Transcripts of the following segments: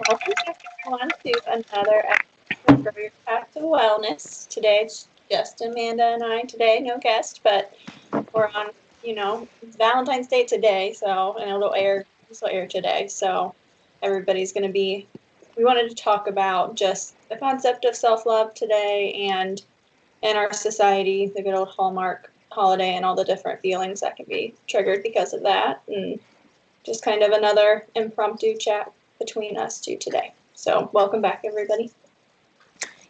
Welcome back everyone to another episode of Grow Your Path to Wellness. Today it's just Amanda and I today, no guest, but we're on, it's Valentine's Day today, so and this will air today. So everybody's gonna be we wanted to talk about just the concept of self-love today and in our society, the good old Hallmark holiday and all the different feelings that can be triggered because of that. And just kind of another impromptu chat between us two today. So welcome back, everybody.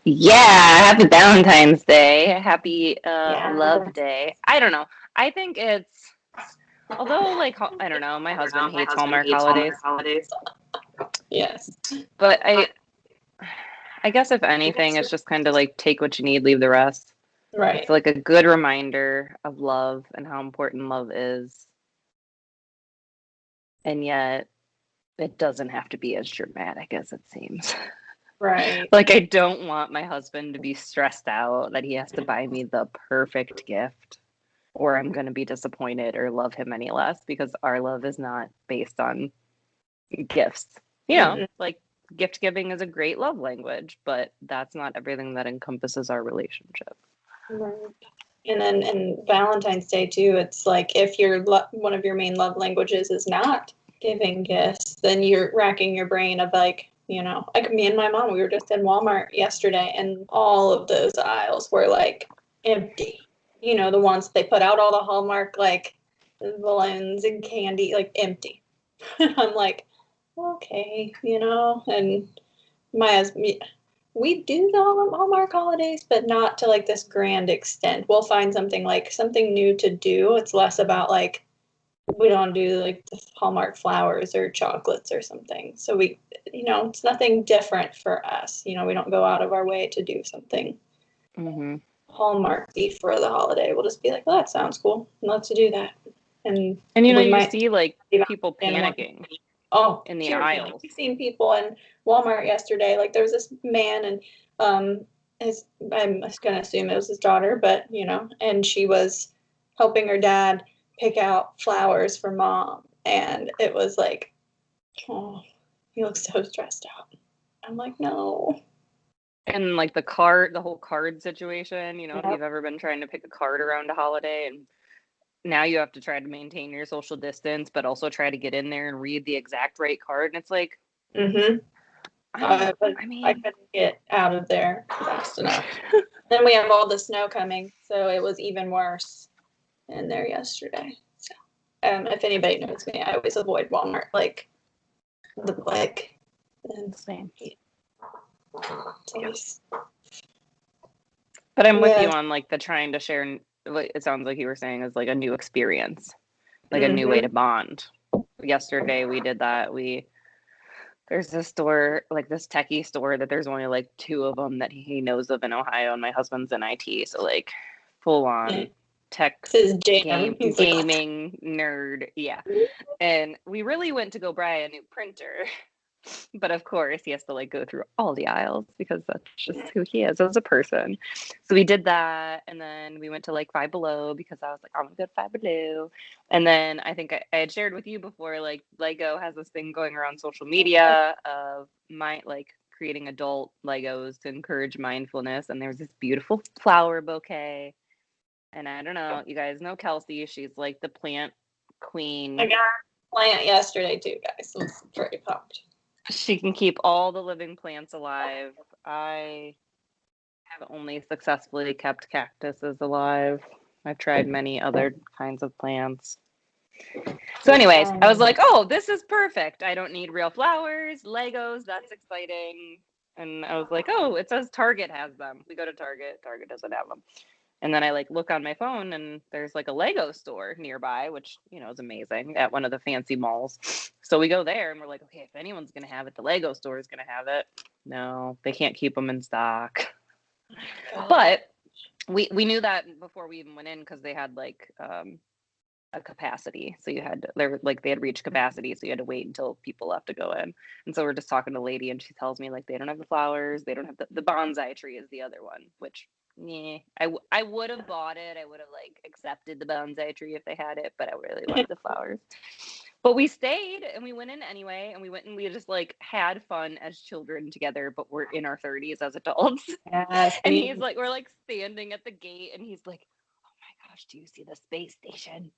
Yeah, happy Valentine's Day. Happy Love Day. I don't know. I think it's, although, I don't know, my husband hates Hallmark holidays. Yes. But I guess if anything, it's just kind of like take what you need, leave the rest. Right. It's like a good reminder of love and how important love is. And yet, it doesn't have to be as dramatic as it seems. Right. Like, I don't want my husband to be stressed out that he has to buy me the perfect gift, or I'm going to be disappointed or love him any less, because our love is not based on gifts. You know, like, gift giving is a great love language, but that's not everything that encompasses our relationship. Right. And then in Valentine's Day too, it's like if one of your main love languages is not giving gifts, then you're racking your brain of like me and my mom, we were just in Walmart yesterday and all of those aisles were like empty. The ones they put out all the Hallmark like balloons and candy, like empty. I'm like, okay, and my husband, we do the Hallmark holidays, but not to like this grand extent. We'll find something new to do. It's less about like, we don't do like the Hallmark flowers or chocolates or something. So we, it's nothing different for us. We don't go out of our way to do something Hallmark-y for the holiday. We'll just be like, well, that sounds cool. Let's do that. And you see like people panicking. Oh, in the aisles. We've seen people in Walmart yesterday. Like there was this man and I'm gonna assume it was his daughter, but and she was helping her dad pick out flowers for mom, and it was like, oh, he looks so stressed out. I'm like, no. And like the whole card situation, if you've ever been trying to pick a card around a holiday, and now you have to try to maintain your social distance, but also try to get in there and read the exact right card. And it's like, I couldn't get out of there fast enough. Then we have all the snow coming, so it was even worse in there yesterday. So, if anybody knows me, I always avoid Walmart, like the plague. And same. Yes. But I'm with you on like the trying to share. It sounds like you were saying is like a new experience, like a new way to bond. Yesterday we did that. There's this store, like this techie store, that there's only like 2 of them that he knows of in Ohio, and my husband's in IT, so like full on tech gaming nerd, yeah. And we really went to go buy a new printer. But of course, he has to like go through all the aisles because that's just who he is as a person. So we did that, and then we went to like Five Below because I was like, I'm gonna go to Five Below. And then I think I had shared with you before, like Lego has this thing going around social media of creating adult Legos to encourage mindfulness. And there's this beautiful flower bouquet. And I don't know, you guys know Kelsi. She's like the plant queen. I got a plant yesterday too, guys. I'm pretty pumped. She can keep all the living plants alive. I have only successfully kept cactuses alive. I've tried many other kinds of plants. So anyways, I was like, oh, this is perfect. I don't need real flowers, Legos, that's exciting. And I was like, oh, it says Target has them. We go to Target. Target doesn't have them. And then I like look on my phone and there's like a Lego store nearby, which, is amazing, at one of the fancy malls. So we go there and we're like, okay, if anyone's going to have it, the Lego store is going to have it. No, they can't keep them in stock. But we knew that before we even went in because they had like a capacity. So they had reached capacity. So you had to wait until people left to go in. And so we're just talking to a lady and she tells me like, they don't have the flowers. They don't have the bonsai tree is the other one, which I would have bought it. I would have like accepted the bonsai tree if they had it, but I really like the flowers. But we stayed and we went in anyway, and we went and we just like had fun as children together, but we're in our 30s as adults. Yes, And he's like, we're like standing at the gate and he's like, oh my gosh, do you see the space station?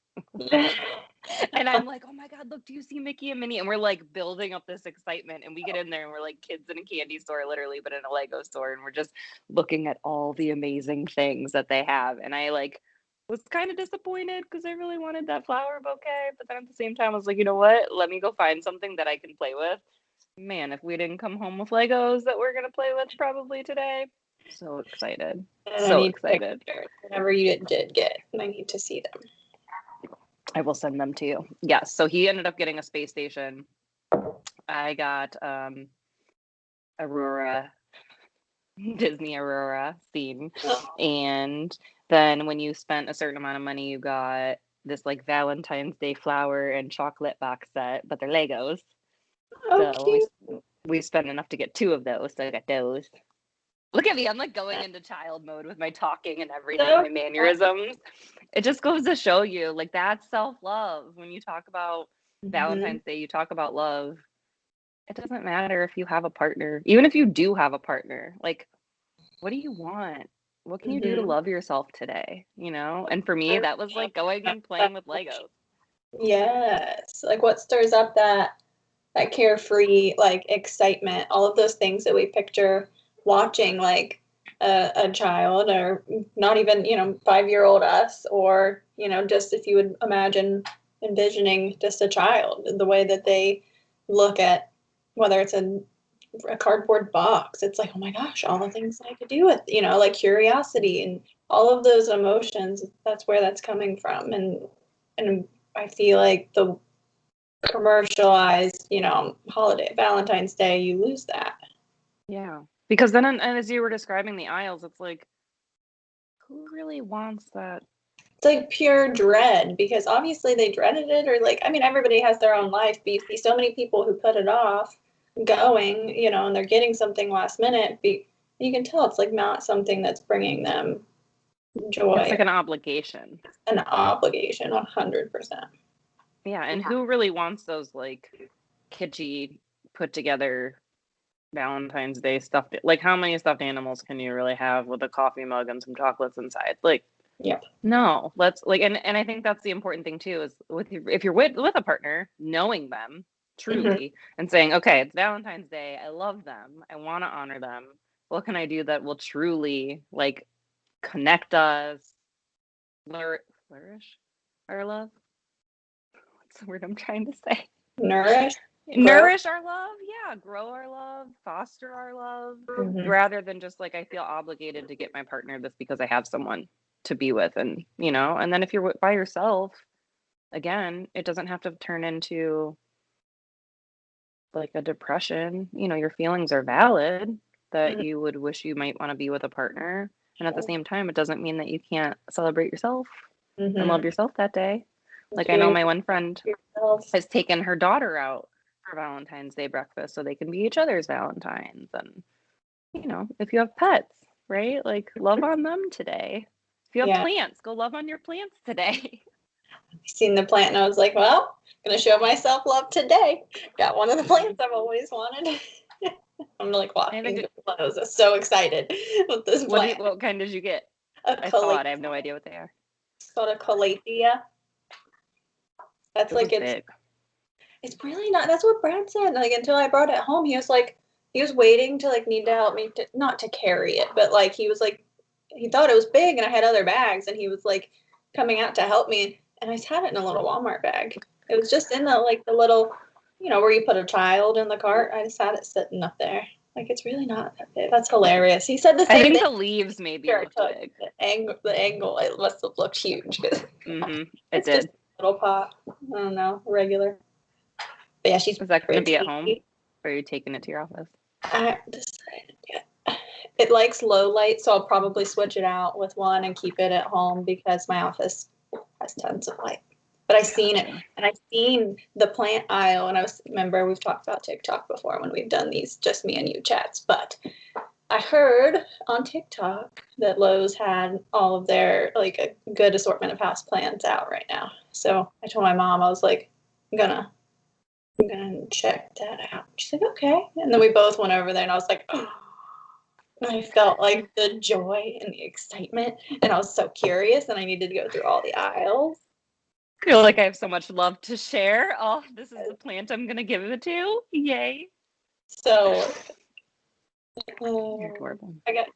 And I'm like, oh my God, look, do you see Mickey and Minnie? And we're like building up this excitement, and we get in there and we're like kids in a candy store, literally, but in a Lego store. And we're just looking at all the amazing things that they have. And I like was kind of disappointed because I really wanted that flower bouquet. But then at the same time, I was like, you know what? Let me go find something that I can play with. Man, if we didn't come home with Legos that we're going to play with probably today. So excited. and I So need excited. pictures. Whatever you did get, I need to see them. I will send them to you. Yes. So he ended up getting a space station. I got Aurora, Disney Aurora theme. And then when you spent a certain amount of money, you got this like Valentine's Day flower and chocolate box set, but they're Legos. Oh, So cute. we spent enough to get 2 of those. So I got those. Look at me. I'm like going into child mode with my talking and everything, my mannerisms. It just goes to show you, like, that's self-love. When you talk about Valentine's Day, you talk about love. It doesn't matter if you have a partner. Even if you do have a partner, like, what do you want? What can you do to love yourself today? You know? And for me, that was like going and playing with Legos. Yes. Like, what stirs up that carefree, like, excitement, all of those things that we picture watching, like a child, or not even, 5-year-old us, or, just if you would imagine envisioning just a child, the way that they look at, whether it's a cardboard box, it's like, oh my gosh, all the things that I could do with, like curiosity and all of those emotions. That's where that's coming from. And I feel like the commercialized, holiday, Valentine's Day, you lose that. Yeah. Because then, and as you were describing the aisles, it's like, who really wants that? It's like pure dread, because obviously they dreaded it, or like, I mean, everybody has their own life, but you see so many people who put it off going, and they're getting something last minute. You can tell it's like not something that's bringing them joy. It's like an obligation. An obligation, 100%. Yeah, and who really wants those like kitschy, put together Valentine's Day stuffed? Like, how many stuffed animals can you really have with a coffee mug and some chocolates inside? Like, yep. No, let's like, and I think that's the important thing too, is if you're with a partner, knowing them truly and saying, okay, it's Valentine's Day, I love them, I want to honor them. What can I do that will truly like connect us, flourish our love? What's the word I'm trying to say? Nourish our love. Yeah, grow our love, foster our love, rather than just like, I feel obligated to get my partner this because I have someone to be with. And and then if you're by yourself, again, it doesn't have to turn into like a depression. Your feelings are valid, that you would wish you might want to be with a partner, and at the same time, it doesn't mean that you can't celebrate yourself and love yourself that day. Like, I know my one friend has taken her daughter out for Valentine's Day breakfast so they can be each other's Valentines. And if you have pets, right, like, love on them today. If you have plants, go love on your plants today. I seen the plant and I was like, well, gonna show myself love today. Got one of the plants I've always wanted. I'm like walking the clothes. I'm so excited with this plant. What kind did you get? I have no idea what they are. It's called a calathea. That's like, it's really not. That's what Brad said. Like, until I brought it home, he was like, he was waiting to like need to help me to, not to carry it, but like he was like, he thought it was big and I had other bags, and he was like coming out to help me, and I just had it in a little Walmart bag. It was just in the little, where you put a child in the cart. I just had it sitting up there. Like, it's really not that big. That's hilarious. He said the same thing. I think the leaves maybe looked big. The angle, it must have looked huge. It it's did. Just a little pot. I don't know, regular. But yeah, she's. Is that going to be at home, or are you taking it to your office? I decided yet. It likes low light, so I'll probably switch it out with one and keep it at home, because my office has tons of light. But I seen it, and I seen the plant aisle, and remember we've talked about TikTok before when we've done these just me and you chats, but I heard on TikTok that Lowe's had all of their, like, a good assortment of house plants out right now. So I told my mom, I was like, I'm gonna I'm gonna check that out. She's like, okay. And then we both went over there and I was like, oh. I felt like the joy and the excitement, and I was so curious, and I needed to go through all the aisles. I feel like I have so much love to share. Oh, this is the plant I'm going to give it to. Yay. So, You're adorable. I got,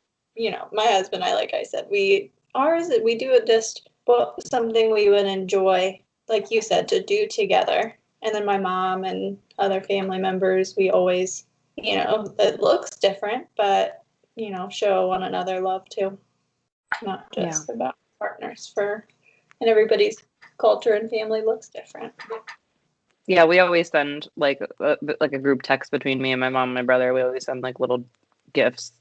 my husband, like I said, we do it just, something we would enjoy, like you said, to do together. And then my mom and other family members, we always, it looks different, but, show one another love too. Not just about partners and everybody's culture and family looks different. Yeah, we always send like a group text between me and my mom and my brother. We always send like little gifts,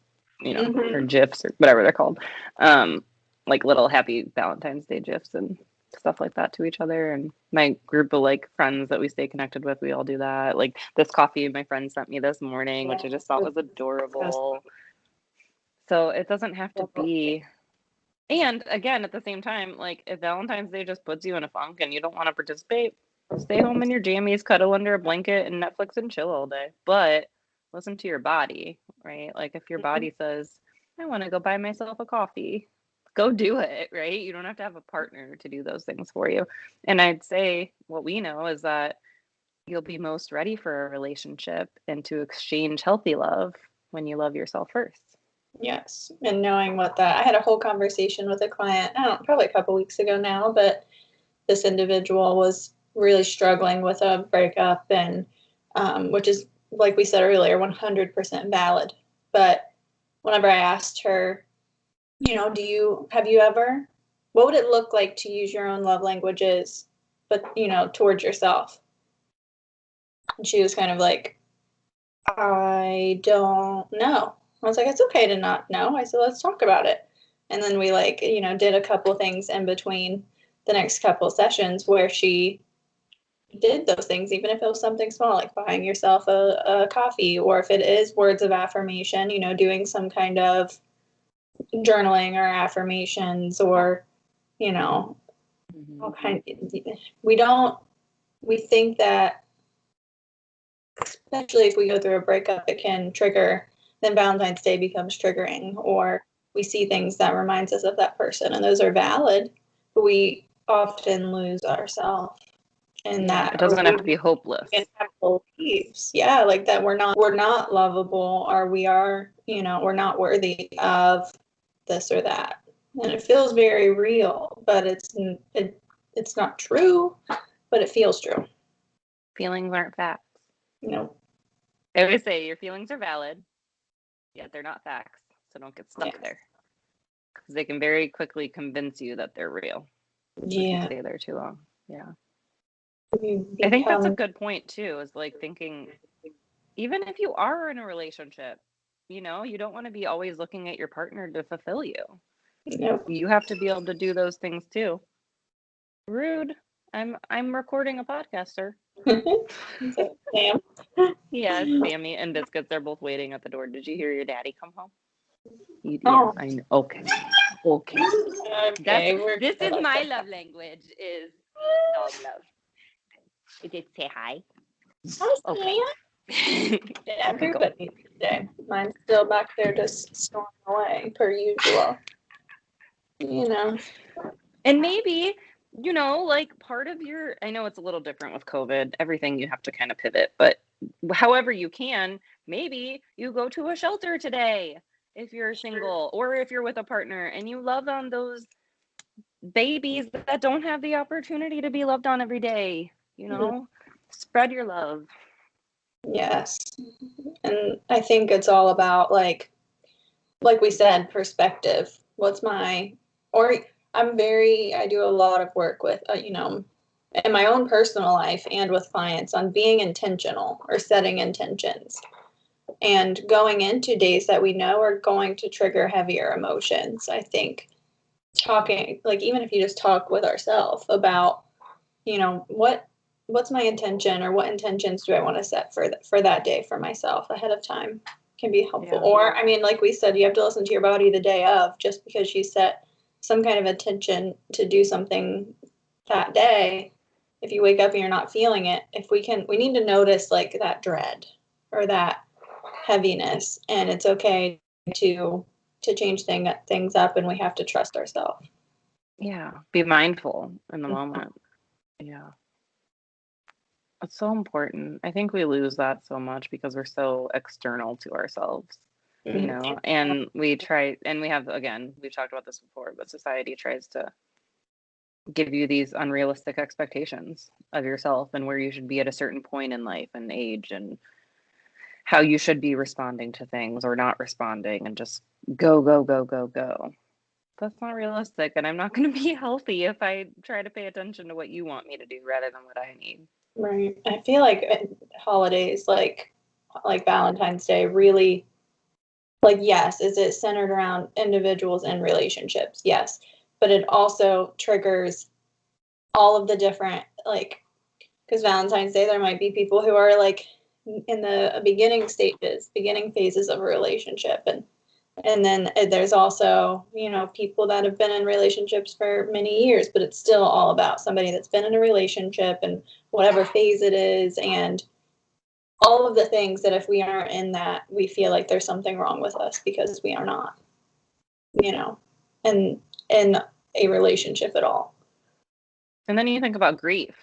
or GIFs or whatever they're called. Like little happy Valentine's Day GIFs and stuff like that to each other. And my group of like friends that we stay connected with, we all do that. Like this coffee my friend sent me this morning, which I just thought was adorable. So it doesn't have to be. And again, at the same time, like if Valentine's Day just puts you in a funk and you don't want to participate, stay home in your jammies, cuddle under a blanket, and Netflix and chill all day. But listen to your body, right? Like if your body says, I want to go buy myself a coffee, go do it, right? You don't have to have a partner to do those things for you. And I'd say what we know is that you'll be most ready for a relationship and to exchange healthy love when you love yourself first. Yes. And knowing I had a whole conversation with a client, probably a couple weeks ago now, but this individual was really struggling with a breakup and, which is, like we said earlier, 100% valid. But whenever I asked her, have you ever, what would it look like to use your own love languages, but, towards yourself? And she was kind of like, I don't know. I was like, it's okay to not know. I said, let's talk about it. And then we did a couple things in between the next couple sessions where she did those things, even if it was something small, like buying yourself a coffee, or if it is words of affirmation, doing some kind of journaling or affirmations, or, all kind. We think that, especially if we go through a breakup, it can trigger, then Valentine's Day becomes triggering, or we see things that reminds us of that person, and those are valid, but we often lose ourselves in that. It doesn't have to be hopeless. And have beliefs, like that we're not lovable, or we are, we're not worthy of this or that, and it feels very real, but it's not true, but it feels true. Feelings aren't facts. No. I always say your feelings are valid, yet they're not facts. So don't get stuck there, because they can very quickly convince you that they're real. If you stay there too long. Yeah. I think that's a good point too, is like thinking, even if you are in a relationship, you don't want to be always looking at your partner to fulfill you. Nope. You have to be able to do those things too. Rude. I'm recording a podcast, sir. Sam? Yeah, Sammy and Biscuits are both waiting at the door. Did you hear your daddy come home? Oh. I know. Okay. This is my love language, is dog love. You did say hi. Hi, Sam. Everybody today. Mine's still back there just snoring away, per usual. And maybe, like part of I know it's a little different with COVID, everything you have to kind of pivot, but however you can, maybe you go to a shelter today if you're single, or if you're with a partner and you love on those babies that don't have the opportunity to be loved on every day, spread your love. Yes. And I think it's all about, like we said, perspective. I do a lot of work with, in my own personal life and with clients, on being intentional or setting intentions and going into days that we know are going to trigger heavier emotions. I think talking, like, even if you just talk with ourselves about, what's my intention, or what intentions do I want to set for that day for myself ahead of time, can be helpful. Yeah. Or, like we said, you have to listen to your body the day of. Just because you set some kind of intention to do something that day if you wake up and you're not feeling it, we need to notice like that dread or that heaviness, and it's okay to change things up, and we have to trust ourselves. Yeah, be mindful in the moment. Yeah. It's so important. I think we lose that so much because we're so external to ourselves, you know, and we try, and we have, again, we've talked about this before, but society tries to give you these unrealistic expectations of yourself and where you should be at a certain point in life and age and how you should be responding to things or not responding and just go, go, go, go, go. That's not realistic. And I'm not going to be healthy if I try to pay attention to what you want me to do rather than what I need. Right. I feel like holidays like Valentine's Day really, like, yes, is it centered around individuals and relationships? Yes. But it also triggers all of the different, like, because Valentine's Day, there might be people who are like in the beginning phases of a relationship. And then there's also, you know, people that have been in relationships for many years, but it's still all about somebody that's been in a relationship and whatever phase it is, and all of the things that if we aren't in that, we feel like there's something wrong with us because we are not, you know, in a relationship at all. And then you think about grief.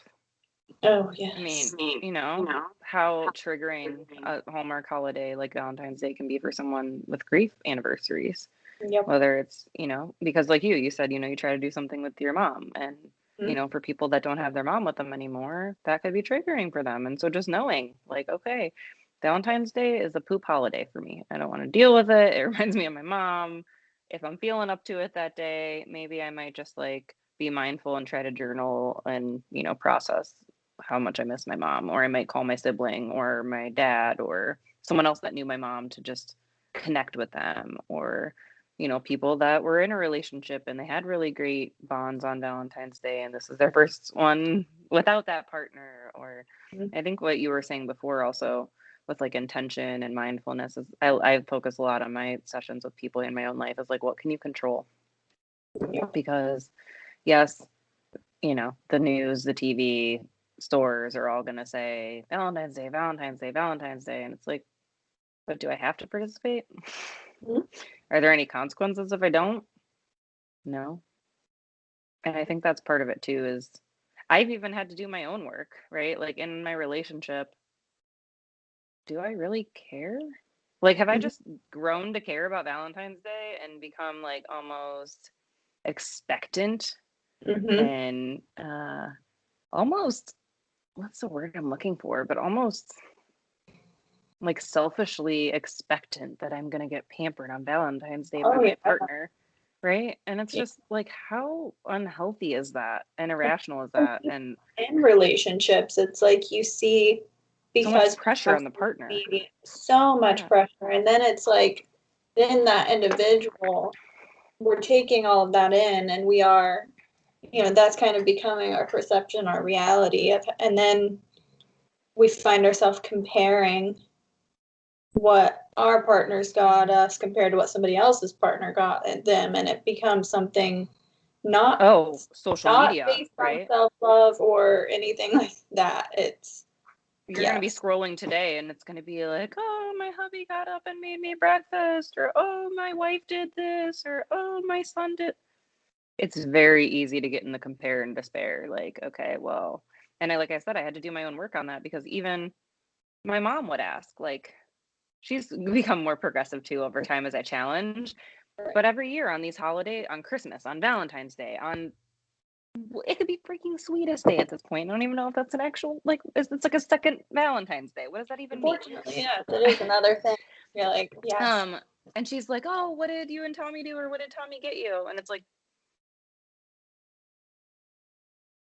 Oh, yes. I mean, you know, how triggering a Hallmark holiday like Valentine's Day can be for someone with grief anniversaries. Yep. Whether it's, you know, because like you said, you know, you try to do something with your mom, and, you know, for people that don't have their mom with them anymore, that could be triggering for them. And so just knowing, like, okay, Valentine's Day is a poop holiday for me. I don't want to deal with it. It reminds me of my mom. If I'm feeling up to it that day, maybe I might just like be mindful and try to journal and, you know, process how much I miss my mom. Or I might call my sibling or my dad or someone else that knew my mom to just connect with them. Or, you know, people that were in a relationship and they had really great bonds on Valentine's Day and this is their first one without that partner. Or I think what you were saying before also with like intention and mindfulness is I focus a lot on my sessions with people in my own life is like, what can you control? Because yes, you know, the news, the TV, stores are all going to say Valentine's Day, Valentine's Day, Valentine's Day. And it's like, but do I have to participate? Are there any consequences if I don't? No. And I think that's part of it too, is I've even had to do my own work, right? Like in my relationship, do I really care? Like, have I just grown to care about Valentine's Day and become like almost expectant and almost, what's the word I'm looking for? But almost like selfishly expectant that I'm going to get pampered on Valentine's Day by my partner, right? And it's just like, how unhealthy is that and irrational is that? And in relationships, it's like you see, because so much pressure on the partner, so much pressure, and then it's like in that individual, we're taking all of that in, and we are, you know, that's kind of becoming our perception, our reality, and then we find ourselves comparing what our partners got us compared to what somebody else's partner got them, and it becomes something not social media, based right? on self-love or anything like that. It's you're going to be scrolling today and it's going to be like, oh, my hubby got up and made me breakfast, or oh, my wife did this, or oh, my son did. It's very easy to get in the compare and despair, like, okay, well, and like I said, I had to do my own work on that, because even my mom would ask, like, she's become more progressive too over time as I challenge, but every year on these holidays, on Christmas, on Valentine's Day, on, it could be freaking Sweetest Day at this point. I don't even know if that's an actual, like, it's like a second Valentine's Day. What does that even mean? Unfortunately, yeah, that is another thing. You're like, yes. And she's like, oh, what did you and Tommy do, or what did Tommy get you? And it's like,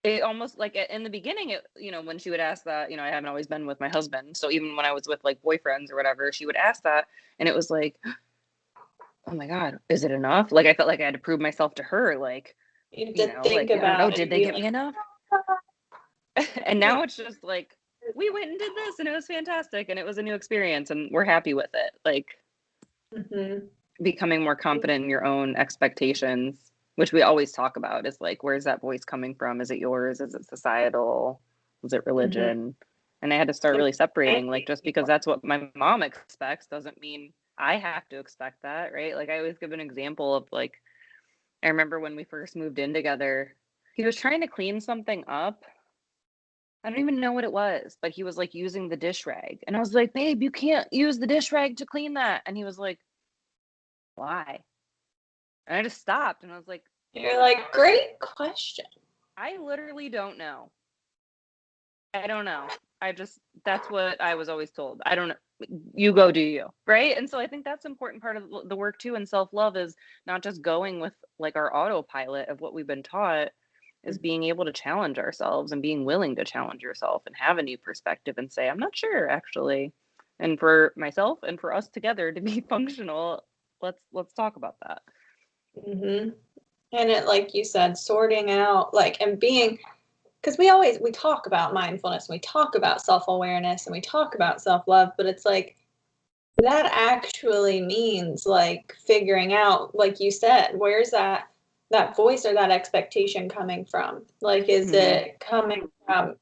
it almost like in the beginning, it, you know, when she would ask that, you know, I haven't always been with my husband, so even when I was with like boyfriends or whatever, she would ask that, and it was like, oh my God, is it enough? Like, I felt like I had to prove myself to her, like, you know, like, I don't know, did they get me enough? And now it's just like, we went and did this and it was fantastic and it was a new experience and we're happy with it. Like, becoming more confident in your own expectations which we always talk about, is like, where's that voice coming from? Is it yours? Is it societal? Is it religion? And I had to start really separating, like, just because that's what my mom expects doesn't mean I have to expect that, right? Like, I always give an example of, like, I remember when we first moved in together, he was trying to clean something up. I don't even know what it was, but he was like using the dish rag. And I was like, babe, you can't use the dish rag to clean that. And he was like, why? And I just stopped and I was like, You're like, great question. I literally don't know. I don't know. That's what I was always told. I don't know. You go do you, right? And so I think that's an important part of the work too. And self-love is not just going with like our autopilot of what we've been taught, is being able to challenge ourselves and being willing to challenge yourself and have a new perspective and say, I'm not sure actually. And for myself and for us together to be functional, let's talk about that. And it, like you said, sorting out, like, and being, because we talk about mindfulness, and we talk about self-awareness, and we talk about self-love, but it's like, that actually means like figuring out, like you said, where's that voice or that expectation coming from? Like, is it coming from,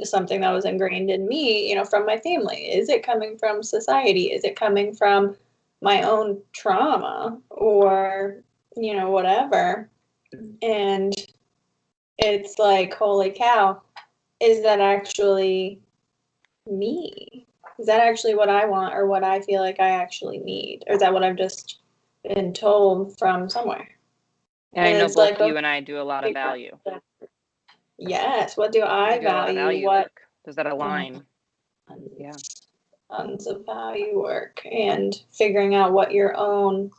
something that was ingrained in me, from my family? Is it coming from society? Is it coming from my own trauma or, whatever? And it's like, holy cow, is that actually me? Is that actually what I want or what I feel like I actually need? Or is that what I've just been told from somewhere? And I know both you and I do a lot of value. Yes. What do I value? What work. Does that align? Yeah. Tons of value work and figuring out what your own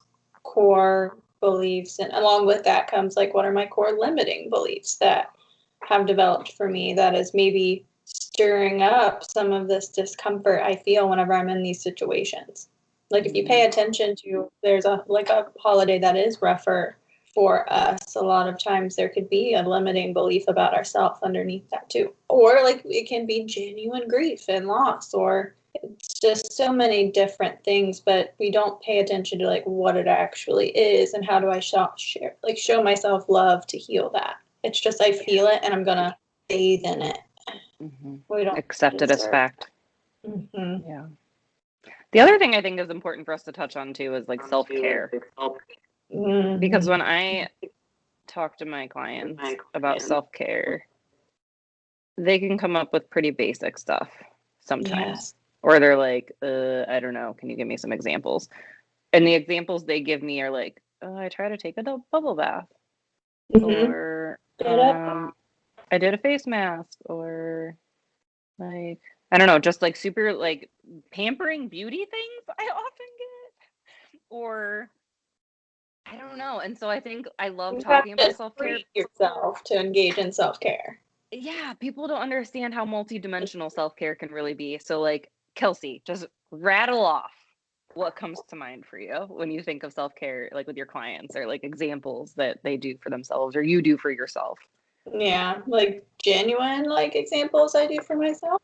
core beliefs, and along with that comes like, what are my core limiting beliefs that have developed for me that is maybe stirring up some of this discomfort I feel whenever I'm in these situations. Like, if you pay attention to, there's a holiday that is rougher for us, a lot of times there could be a limiting belief about ourselves underneath that too. Or like, it can be genuine grief and loss, or it's just so many different things, but we don't pay attention to like what it actually is and how do I show myself love to heal that. It's just, I feel it and I'm gonna bathe in it. We don't accept it as fact. Yeah. The other thing I think is important for us to touch on too is like self-care. Because when I talk to my clients about self-care, they can come up with pretty basic stuff sometimes. Or they're like, I don't know, can you give me some examples? And the examples they give me are like, I try to take a bubble bath. Or I did a face mask. Or like, I don't know, just like super like pampering beauty things I often get. Or I don't know. And so I think I love talking about self-care. Yourself to engage in self-care. Yeah, people don't understand how multidimensional self-care can really be. So like, Kelsi, just rattle off what comes to mind for you when you think of self-care, like with your clients, or like examples that they do for themselves or you do for yourself. Yeah, like genuine like examples I do for myself.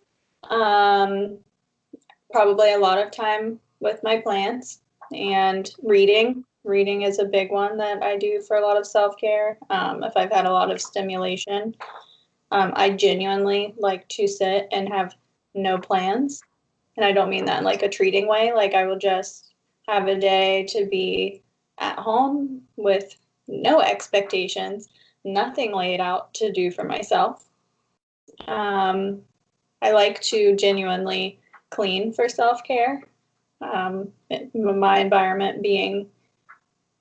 Probably a lot of time with my plants and reading. Reading is a big one that I do for a lot of self-care. If I've had a lot of stimulation, I genuinely like to sit and have no plans. And I don't mean that in like a treating way. Like, I will just have a day to be at home with no expectations, nothing laid out to do for myself. I like to genuinely clean for self-care. My environment being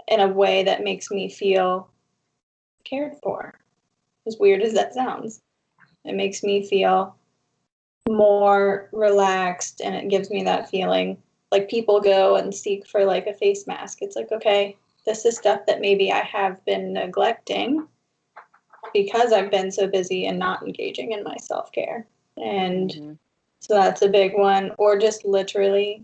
in a way that makes me feel cared for. As weird as that sounds, it makes me feel more relaxed, and it gives me that feeling. Like, people go and seek for like a face mask. It's like, okay, this is stuff that maybe I have been neglecting because I've been so busy and not engaging in my self-care. And so that's a big one. Or just literally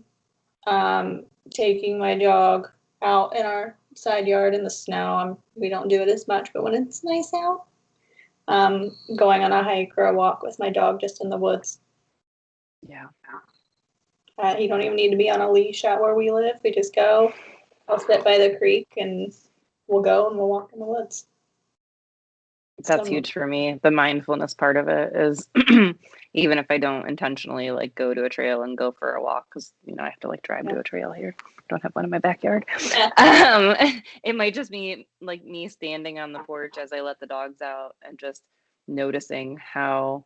taking my dog out in our side yard in the snow. We don't do it as much, but when it's nice out, going on a hike or a walk with my dog just in the woods. Yeah. You don't even need to be on a leash out where we live. We just go. I'll sit by the creek and we'll go and we'll walk in the woods. That's huge for me. The mindfulness part of it is even if I don't intentionally like go to a trail and go for a walk, because I have to like drive to a trail here. I don't have one in my backyard. It might just be like me standing on the porch as I let the dogs out and just noticing how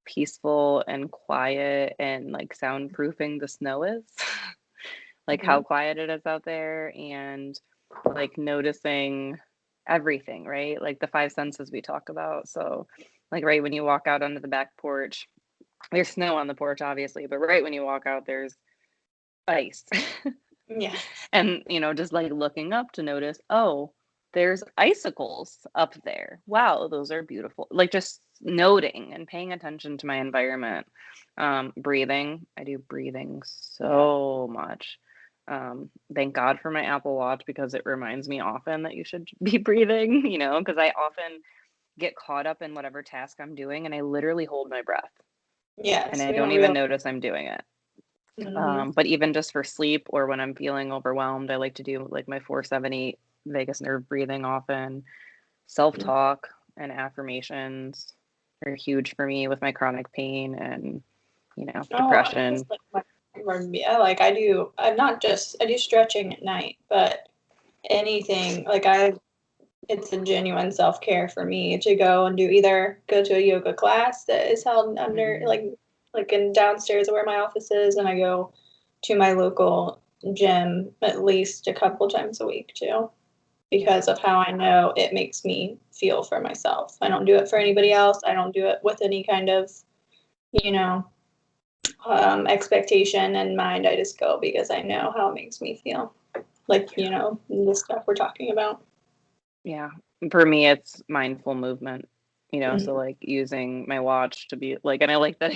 peaceful and quiet and like soundproofing the snow is. Like how quiet it is out there, and like noticing everything, right? Like the five senses we talk about. So like right when you walk out onto the back porch, there's snow on the porch obviously, but right when you walk out there's ice. Yeah. And just like looking up to notice, oh, there's icicles up there. Wow, those are beautiful. Like just noting and paying attention to my environment. Breathing. I do breathing so much. Thank God for my Apple Watch, because it reminds me often that you should be breathing, because I often get caught up in whatever task I'm doing and I literally hold my breath. Yes, and I don't even notice I'm doing it. But even just for sleep or when I'm feeling overwhelmed, I like to do like my 4-7-8 vagus nerve breathing often. Self-talk and affirmations are huge for me with my chronic pain and, depression. I do stretching at night, but anything it's a genuine self-care for me to go to a yoga class that is held under like in downstairs where my office is, and I go to my local gym at least a couple times a week too, because of how I know it makes me feel for myself. I don't do it for anybody else. I don't do it with any kind of expectation in mind. I just go because I know how it makes me feel, like the stuff we're talking about. Yeah, for me it's mindful movement, so like using my watch to be like, and I like that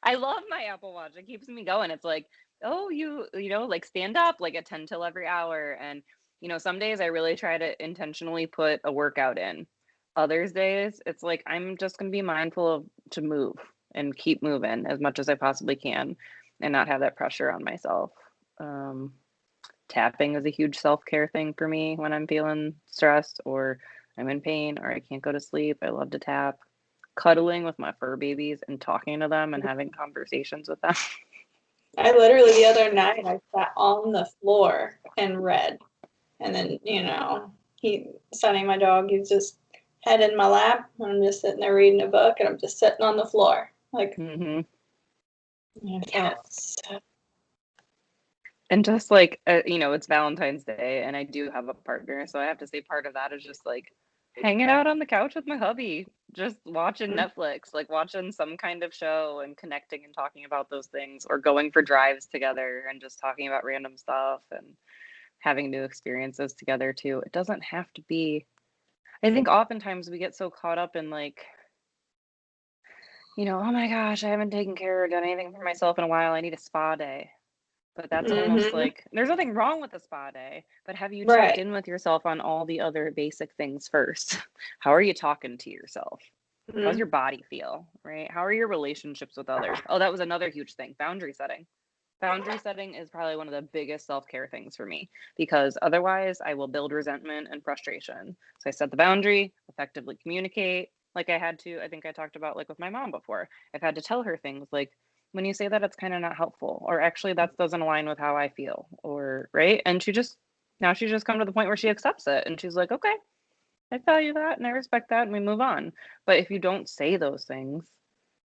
I love my Apple Watch. It keeps me going. It's like, oh, like stand up like at 10 till every hour. And some days I really try to intentionally put a workout in. Others days it's like I'm just going to be mindful to move and keep moving as much as I possibly can and not have that pressure on myself. Tapping is a huge self-care thing for me when I'm feeling stressed or I'm in pain or I can't go to sleep. I love to tap. Cuddling with my fur babies and talking to them and having conversations with them. I literally the other night I sat on the floor and read, and then Sunny, my dog, he's just head in my lap and I'm just sitting there reading a book and I'm just sitting on the floor like. Yes. And just like, it's Valentine's Day and I do have a partner. So I have to say part of that is just like hanging out on the couch with my hubby, just watching Netflix, like watching some kind of show and connecting and talking about those things, or going for drives together and just talking about random stuff and having new experiences together too. It doesn't have to be, I think oftentimes we get so caught up in like, oh my gosh, I haven't taken care or done anything for myself in a while. I need a spa day. But that's almost like, there's nothing wrong with a spa day, but have you checked in with yourself on all the other basic things first? How are you talking to yourself? How's your body feel, right? How are your relationships with others? Oh, that was another huge thing. Boundary setting. Boundary setting is probably one of the biggest self-care things for me, because otherwise I will build resentment and frustration. So I set the boundary, effectively communicate. Like I think I talked about like with my mom before. I've had to tell her things like, when you say that, it's kind of not helpful, or actually that doesn't align with how I feel, or right. And she's just come to the point where she accepts it and she's like, okay, I value that and I respect that, and we move on. But if you don't say those things,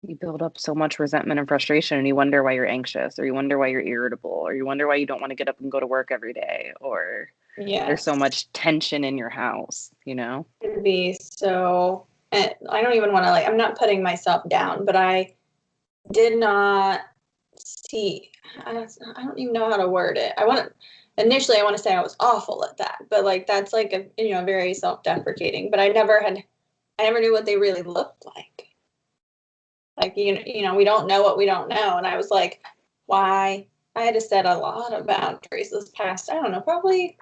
you build up so much resentment and frustration, and you wonder why you're anxious, or you wonder why you're irritable, or you wonder why you don't want to get up and go to work every day, or there's so much tension in your house, It'd be so, I don't even want to I'm not putting myself down, but I did not see, I don't even know how to word it. Initially I want to say I was awful at that, but like that's like a very self-deprecating, but I never knew what they really looked like. Like we don't know what we don't know, and I was like, why? I had to set a lot of boundaries this past, I don't know, probably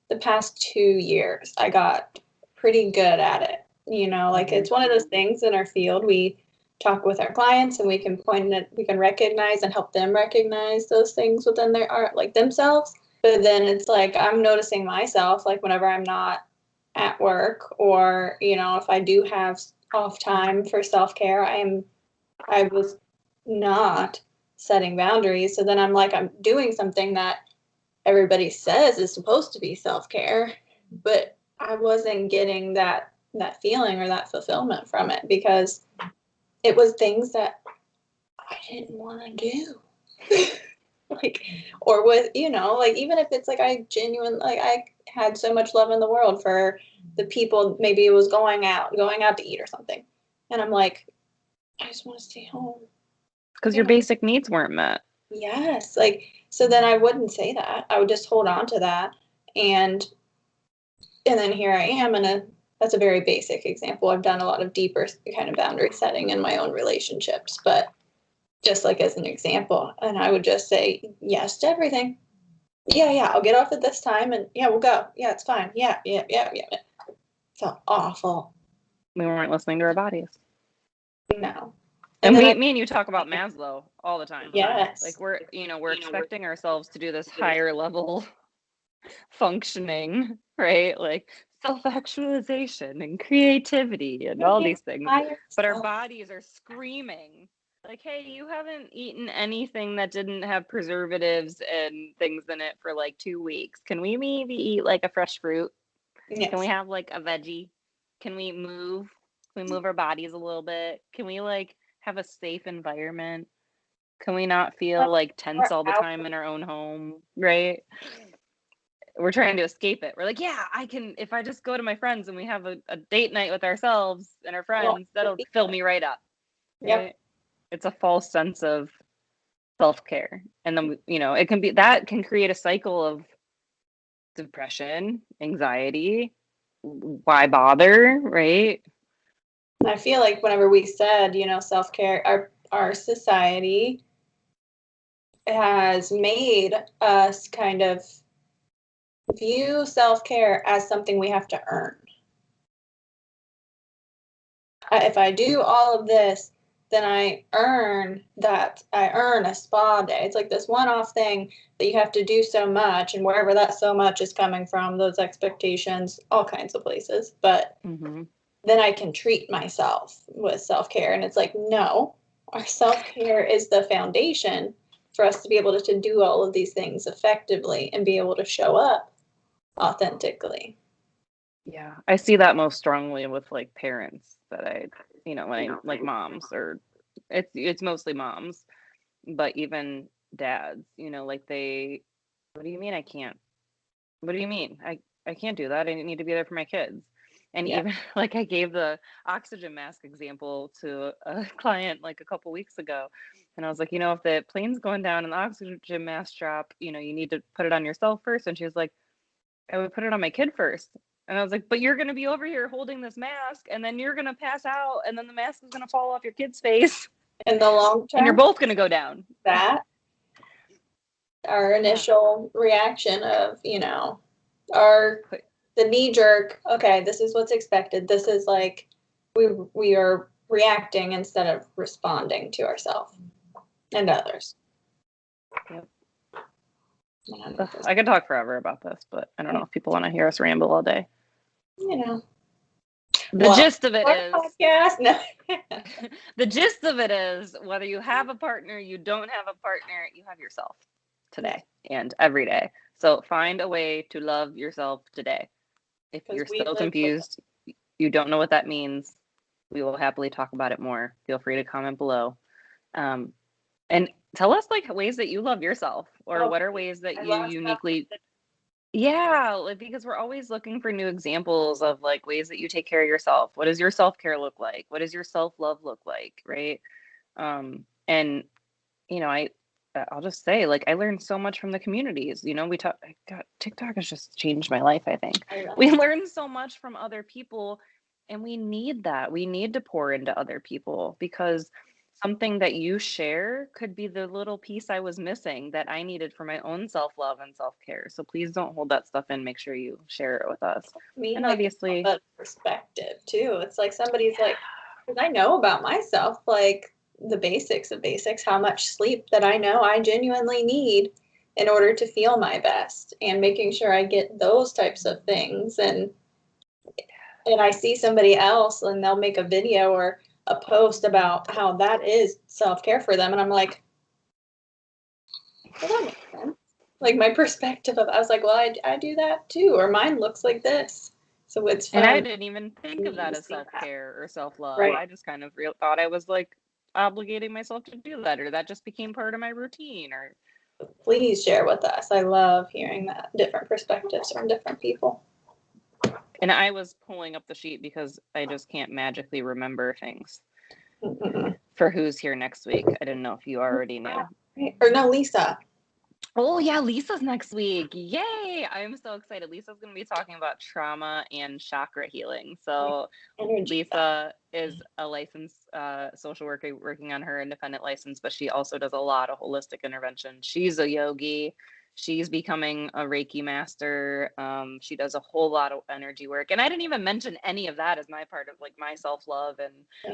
the past 2 years. I got pretty good at it. It's one of those things in our field. We talk with our clients and we can recognize and help them recognize those things within their art, like themselves. But then it's like I'm noticing myself, like whenever I'm not at work, or, you know, if I do have off time for self-care, I was not setting boundaries. So then I'm like, I'm doing something that everybody says is supposed to be self-care, but I wasn't getting that feeling or that fulfillment from it because it was things that I didn't want to do. Like, or with, you know, like, even if it's like I genuinely, like, I had so much love in the world for the people, maybe it was going out to eat or something, and I'm like, I just want to stay home because your basic needs weren't met. Yes, like, so then I wouldn't say that. I would just hold on to that, and then here I am that's a very basic example. I've done a lot of deeper kind of boundary setting in my own relationships, but just like as an example, and I would just say yes to everything. Yeah, I'll get off at this time, and yeah, we'll go. Yeah, it's fine. Yeah. Felt awful. We weren't listening to our bodies. No. And me and you talk about Maslow all the time. Yes. Like we're expecting ourselves to do this higher level functioning, right? Like self-actualization and creativity and all these things. But our bodies are screaming like, hey, you haven't eaten anything that didn't have preservatives and things in it for like 2 weeks. Can we maybe eat like a fresh fruit? Yes. Can we have like a veggie? Can we move? Can we move our bodies a little bit? Can we like have a safe environment? Can we not feel like tense all the time in our own home, right? We're trying to escape it. We're like, yeah, I can, if I just go to my friends and we have a date night with ourselves and our friends, that'll fill me right up. Right? Yep. It's a false sense of self-care. And then, it can be, that can create a cycle of depression, anxiety. Why bother, right? I feel like whenever we said, self-care, our society has made us kind of view self-care as something we have to earn. If I do all of this, then I earn a spa day. It's like this one-off thing that you have to do so much, and wherever that so much is coming from, those expectations, all kinds of places. But then I can treat myself with self-care. And it's like, no, our self-care is the foundation for us to be able to do all of these things effectively and be able to show up authentically. Yeah, I see that most strongly with like parents that when I like moms, or it's mostly moms, but even dads, like what do you mean I can't? What do you mean? I can't do that. I need to be there for my kids. And even like I gave the oxygen mask example to a client like a couple weeks ago. And I was like, if the plane's going down and the oxygen mask drop, you need to put it on yourself first. And she was like, I would put it on my kid first. And I was like, but you're going to be over here holding this mask, and then you're going to pass out, and then the mask is going to fall off your kid's face. In the long term. And you're both going to go down. That, our initial reaction of, the knee jerk, okay, this is what's expected. This is like, we are reacting instead of responding to ourselves and others. Yep. I could talk forever about this, but I don't know if people want to hear us ramble all day. The gist of it is podcast. No. The gist of it is, whether you have a partner, you don't have a partner, you have yourself today and every day. So find a way to love yourself today. If you're still confused, you don't know what that means, we will happily talk about it more. Feel free to comment below. And tell us like ways that you love yourself, or what are ways that you uniquely, because we're always looking for new examples of like ways that you take care of yourself. What does your self-care look like? What does your self-love look like? Right. And I'll just say, like, I learned so much from the communities. TikTok has just changed my life, I think. We learn so much from other people, and we need that. We need to pour into other people, because something that you share could be the little piece I was missing that I needed for my own self-love and self-care. So please don't hold that stuff in. Make sure you share it with us. And obviously, that perspective too. It's like somebody's like, because I know about myself, like the basics of basics, how much sleep that I know I genuinely need in order to feel my best, and making sure I get those types of things. And and I see somebody else and they'll make a video or a post about how that is self-care for them. And I'm like, well, that makes sense. Like my perspective of, I was like, well, I do that too, or mine looks like this. So it's fun. And I didn't even think of that as self-care or self-love. Right. I just kind of thought I was like obligating myself to do that, or that just became part of my routine. Or Please share with us. I love hearing that different perspectives from different people. and I was pulling up the sheet because I just can't magically remember things for who's here next week. I didn't know if you already knew. Or no, Lisa. Oh yeah, Lisa's next week. Yay! I'm so excited. Lisa's going to be talking about trauma and chakra healing. So Lisa is a licensed social worker working on her independent license, but she also does a lot of holistic intervention. She's a yogi. She's becoming a Reiki master. She does a whole lot of energy work. And I didn't even mention any of that as my part of like my self-love and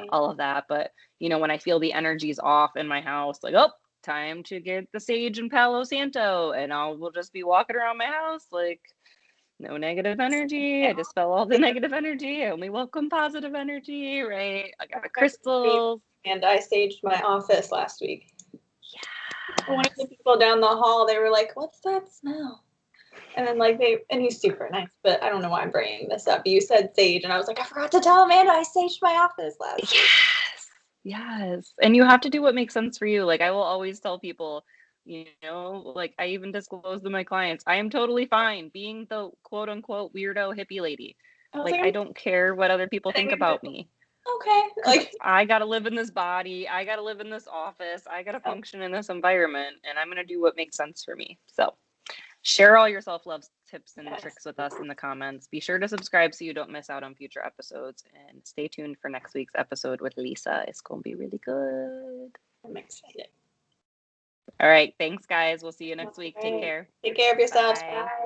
all of that. But, you know, when I feel the energies off in my house, like, oh, time to get the sage and Palo Santo, and we'll just be walking around my house like no negative energy. I dispel all the negative energy. I only welcome positive energy, right? I got a crystals. And I saged my office last week. Yeah. One of the people down the hall, they were like, "What's that smell?" And then like and he's super nice, but I don't know why I'm bringing this up. You said sage, and I was like, I forgot to tell Amanda I saged my office last week. Yes. And you have to do what makes sense for you. Like I will always tell people, you know, like I even disclose to my clients, I am totally fine being the quote unquote weirdo hippie lady. Like I don't care what other people think about me. Okay. Like I gotta live in this body. I gotta live in this office. I gotta function in this environment, and I'm gonna do what makes sense for me. So share all your self-love tips and tricks with us in the comments. Be sure to subscribe so you don't miss out on future episodes, and stay tuned for next week's episode with Lisa. It's gonna be really good. I'm excited. All right, thanks guys. We'll see you next week. Take care. Take care of yourselves. Bye. Bye.